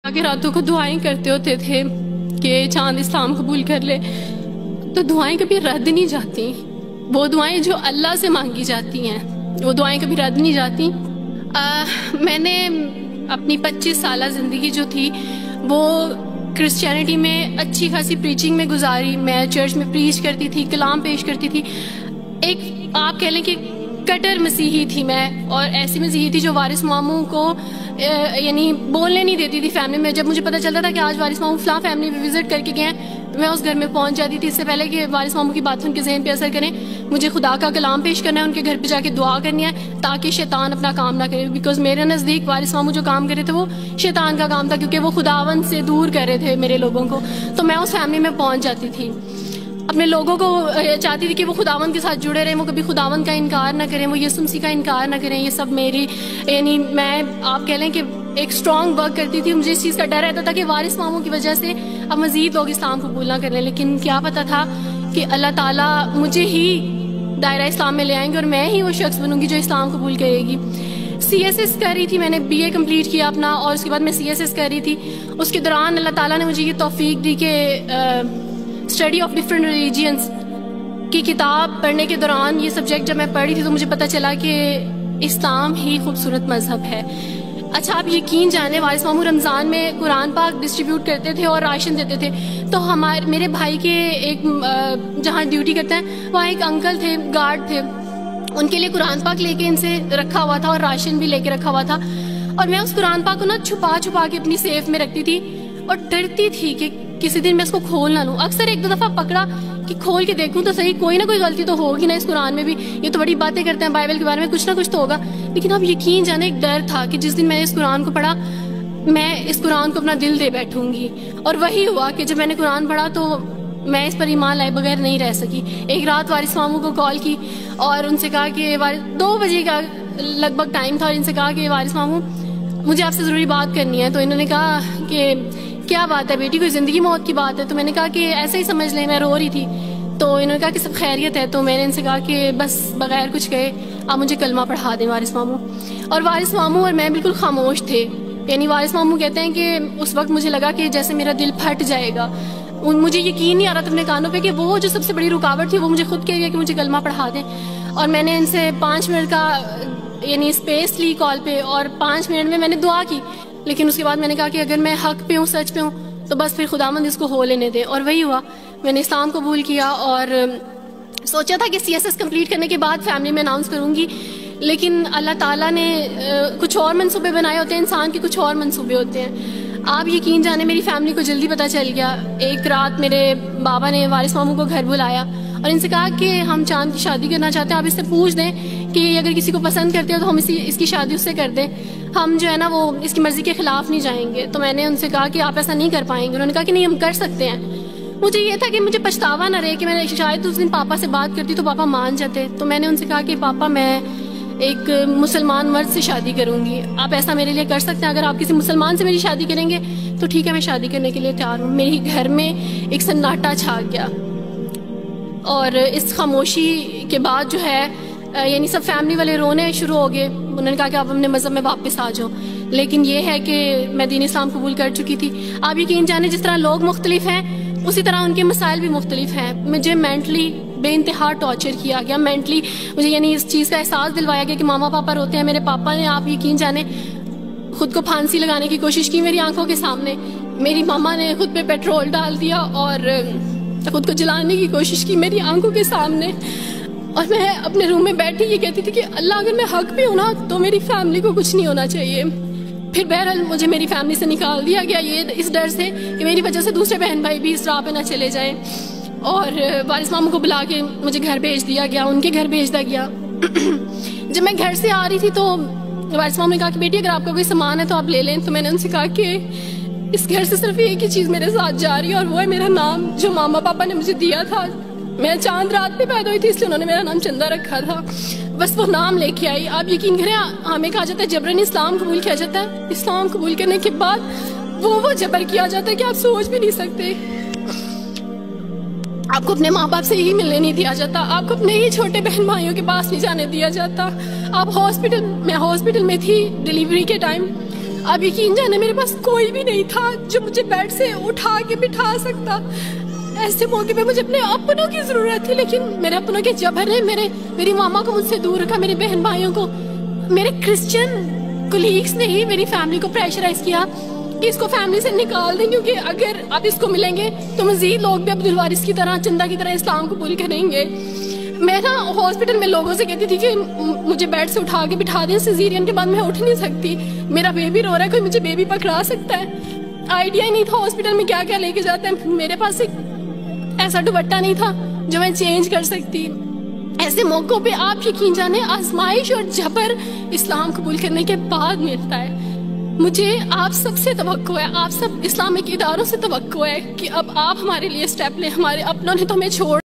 کہ راتوں کو دعائیں کرتے ہوتے تھے کہ چاند اسلام قبول کر لے، تو دعائیں کبھی رد نہیں جاتی. وہ دعائیں جو اللہ سے مانگی جاتی ہیں وہ دعائیں کبھی رد نہیں جاتی. میں نے اپنی 25 سالہ زندگی جو تھی وہ کرسچینٹی میں اچھی خاصی پریچنگ میں گزاری. میں چرچ میں پریچ کرتی تھی، کلام پیش کرتی تھی. ایک آپ کہہ لیں کہ کٹر مسیحی تھی میں، اور ایسی مسیحی تھی جو وارث ماموں کو یعنی بولنے نہیں دیتی تھی فیملی میں. جب مجھے پتہ چلتا تھا کہ آج وارث ماموں فلاں فیملی میں وزٹ کر کے گئے ہیں، میں اس گھر میں پہنچ جاتی تھی. اس سے پہلے کہ وارث ماموں کی بات ان کے ذہن پہ اثر کریں، مجھے خدا کا کلام پیش کرنا ہے، ان کے گھر پہ جا کے دعا کرنی ہے تاکہ شیطان اپنا کام نہ کرے. بیکاز میرے نزدیک وارث ماموں جو کام کر رہے تھے وہ شیطان کا کام تھا، کیونکہ وہ خداوند سے دور کر رہے تھے میرے لوگوں کو. تو میں اس فیملی میں پہنچ جاتی تھی، اپنے لوگوں کو چاہتی تھی کہ وہ خداوند کے ساتھ جڑے رہیں، وہ کبھی خداوند کا انکار نہ کریں، وہ یسوع مسیح کا انکار نہ کریں. یہ سب میری یعنی میں آپ کہہ لیں کہ ایک اسٹرانگ ورک کرتی تھی. مجھے اس چیز کا ڈر رہتا تھا کہ وارث ماموں کی وجہ سے اب مزید لوگ اسلام قبول نہ کر لیں. لیکن کیا پتہ تھا کہ اللہ تعالیٰ مجھے ہی دائرہ اسلام میں لے آئیں گے اور میں ہی وہ شخص بنوں گی جو اسلام قبول کرے گی. CSS کر رہی تھی، میں نے BA کمپلیٹ کیا اپنا، اور اس کے بعد میں CSS کر رہی تھی. اس کے دوران اللہ تعالیٰ نے مجھے یہ توفیق دی کہ اسٹڈی آف ڈفرینٹ ریلیجنس کی کتاب پڑھنے کے دوران یہ سبجیکٹ جب میں پڑھ رہی تھی تو مجھے پتہ چلا کہ اسلام ہی خوبصورت مذہب ہے. اچھا آپ یقین جانیں، وارث ماموں رمضان میں قرآن پاک ڈسٹریبیوٹ کرتے تھے اور راشن دیتے تھے. تو میرے بھائی کے ایک جہاں ڈیوٹی کرتے ہیں وہاں ایک انکل تھے، گارڈ تھے، ان کے لیے قرآن پاک لے کے ان سے رکھا ہوا تھا اور راشن بھی لے کے رکھا ہوا تھا. اور میں اس قرآن پاک کو نا چھپا چھپا کے اپنی سیف میں رکھتی تھی اور ڈرتی تھی کہ کسی دن میں اس کو کھول نہ لوں. اکثر ایک دو دفعہ پکڑا کہ کھول کے دیکھوں تو صحیح، کوئی نہ کوئی غلطی تو ہوگی نا اس قرآن میں بھی. یہ تو بڑی باتیں کرتے ہیں بائبل کے بارے میں، کچھ نہ کچھ تو ہوگا. لیکن اب یقین جانے ایک ڈر تھا کہ جس دن میں نے اس قرآن کو پڑھا میں اس قرآن کو اپنا دل دے بیٹھوں گی. اور وہی ہوا کہ جب میں نے قرآن پڑھا تو میں اس پر ایمان لائے بغیر نہیں رہ سکی. ایک رات وارث ماموں کو کال کی اور ان سے کہا کہ 2 بجے کا لگ بھگ ٹائم تھا، اور ان سے کہا کہ وارث ماموں مجھے آپ سے ضروری بات کرنی ہے. تو انہوں نے کہا کہ کیا بات ہے بیٹی، کوئی زندگی موت کی بات ہے؟ تو میں نے کہا کہ ایسے ہی سمجھ لیں، میں رو رہی تھی. تو انہوں نے کہا کہ سب خیریت ہے. تو میں نے ان سے کہا کہ بس بغیر کچھ کہے آپ مجھے کلمہ پڑھا دیں وارث ماموں. اور وارث ماموں اور میں بالکل خاموش تھے. یعنی وارث ماموں کہتے ہیں کہ اس وقت مجھے لگا کہ جیسے میرا دل پھٹ جائے گا. مجھے یقین نہیں آ رہا تھا اپنے کانوں پہ کہ وہ جو سب سے بڑی رکاوٹ تھی وہ مجھے خود کہہ گیا کہ مجھے کلمہ پڑھا دیں. اور میں نے ان سے 5 منٹ کا یعنی اسپیس لی کال پہ، اور 5 منٹ میں میں نے دعا کی. لیکن اس کے بعد میں نے کہا کہ اگر میں حق پہ ہوں، سچ پہ ہوں، تو بس پھر خداوند اس کو ہو لینے دے. اور وہی ہوا، میں نے اسلام قبول کیا. اور سوچا تھا کہ CSS کمپلیٹ کرنے کے بعد فیملی میں اناؤنس کروں گی، لیکن اللہ تعالیٰ نے کچھ اور منصوبے بنائے ہوتے ہیں، انسان کے کچھ اور منصوبے ہوتے ہیں. آپ یقین جانے میری فیملی کو جلدی پتہ چل گیا. ایک رات میرے بابا نے وارث ماموں کو گھر بلایا اور ان سے کہا کہ ہم چاند کی شادی کرنا چاہتے ہیں، آپ اس سے پوچھ دیں کہ اگر کسی کو پسند کرتے ہو تو ہم اس کی شادی اس سے کر دیں، ہم جو ہے نا وہ اس کی مرضی کے خلاف نہیں جائیں گے. تو میں نے ان سے کہا کہ آپ ایسا نہیں کر پائیں گے. انہوں نے کہا کہ نہیں، ہم کر سکتے ہیں. مجھے یہ تھا کہ مجھے پچھتاوا نہ رہے کہ میں نے شاید اس دن پاپا سے بات کرتی تو پاپا مان جاتے. تو میں نے ان سے کہا کہ پاپا میں ایک مسلمان مرد سے شادی کروں گی، آپ ایسا میرے لیے کر سکتے ہیں؟ اگر آپ کسی مسلمان سے میری شادی کریں گے تو ٹھیک ہے، میں شادی کرنے کے لیے تیار ہوں. میری گھر میں ایک سناٹا چھا گیا، اور اس خاموشی کے بعد جو ہے یعنی سب فیملی والے رونے شروع ہو گئے. انہوں نے کہا کہ آپ اپنے مذہب میں واپس آ جاؤ. لیکن یہ ہے کہ میں دین اسلام قبول کر چکی تھی. آپ یقین جانے جس طرح لوگ مختلف ہیں اسی طرح ان کے مسائل بھی مختلف ہیں. مجھے مینٹلی بے انتہا ٹارچر کیا گیا. مینٹلی مجھے یعنی اس چیز کا احساس دلوایا گیا کہ ماما پاپا روتے ہیں. میرے پاپا نے آپ یقین جانے خود کو پھانسی لگانے کی کوشش کی میری آنکھوں کے سامنے. میری ماما نے خود پہ پیٹرول ڈال دیا اور خود کو جلانے کی کوشش کی میری آنکھوں کے سامنے. اور میں اپنے روم میں بیٹھی یہ کہتی تھی کہ اللہ اگر میں حق پہ ہوں نا تو میری فیملی کو کچھ نہیں ہونا چاہیے. پھر بہرحال مجھے میری فیملی سے نکال دیا گیا، یہ اس ڈر سے کہ میری وجہ سے دوسرے بہن بھائی بھی اس راہ پہ نہ چلے جائیں. اور وارث ماموں کو بلا کے مجھے گھر بھیج دیا گیا، ان کے گھر بھیج دیا گیا. جب میں گھر سے آ رہی تھی تو وارث ماموں نے کہا کہ بیٹی اگر آپ کا کوئی سامان ہے تو آپ لے لیں. تو میں نے ان سے کہا کہ اس گھر سے صرف ایک ہی چیز میرے ساتھ جا رہی ہے اور وہ ہے میرا نام جو ماما پاپا نے مجھے دیا تھا. میں چاند رات پہ پیدا ہوئی تھی اس لیے انہوں نے میرا نام چندہ رکھا تھا. بس وہ نام لے کے آئی. آپ یقین کریں ہمیں کہا جاتا ہے جبرن اسلام قبول کیا جاتا ہے. اسلام قبول کرنے کے بعد وہ جبر کیا جاتا ہے کہ آپ سوچ بھی نہیں سکتے. آپ کو اپنے ماں باپ سے ہی ملنے نہیں دیا جاتا، آپ کو اپنے ہی چھوٹے بہن بھائیوں کے پاس نہیں جانے دیا جاتا. آپ ہاسپٹل میں تھی ڈیلیوری کے ٹائم. اب یقین جانے میرے پاس کوئی بھی نہیں تھا جو مجھے بیڈ سے اٹھا کے بٹھا سکتا. ایسے موقع پہ مجھے اپنے اپنوں کی ضرورت تھی, لیکن میرے اپنوں کے جبر نے میری ماما کو مجھ سے دور رکھا, میرے بہن بھائیوں کو, میرے کرسچن کولیگس نے ہی میری فیملی کو پریشرائز کیا کہ اس کو فیملی سے نکال دیں, کیونکہ اگر اب اس کو ملیں گے تو مزید لوگ بھی عبدالوارث کی طرح, چندہ کی طرح اسلام قبول کریں گے. میں نا ہاسپٹل میں لوگوں سے کہتی تھی کہ مجھے بیڈ سے اٹھا کے بٹھا دیں, سیزیرین کے بعد میں اٹھ نہیں سکتی, میرا بیبی رو رہا ہے, کوئی مجھے بیبی پکڑا سکتا ہے. آئیڈیا ہی نہیں تھا ہاسپٹل میں کیا کیا لے کے جاتے ہیں. میرے پاس ایک ایسا دوپٹہ نہیں تھا جو میں چینج کر سکتی. ایسے موقعوں پہ آپ یقین جانے آزمائش اور جبر اسلام قبول کرنے کے بعد ملتا ہے. مجھے آپ سب سے توقع ہے, آپ سب اسلامک اداروں سے توقع ہے کہ اب آپ ہمارے لیے سٹیپ لیں. ہمارے اپنوں نے تو ہمیں چھوڑ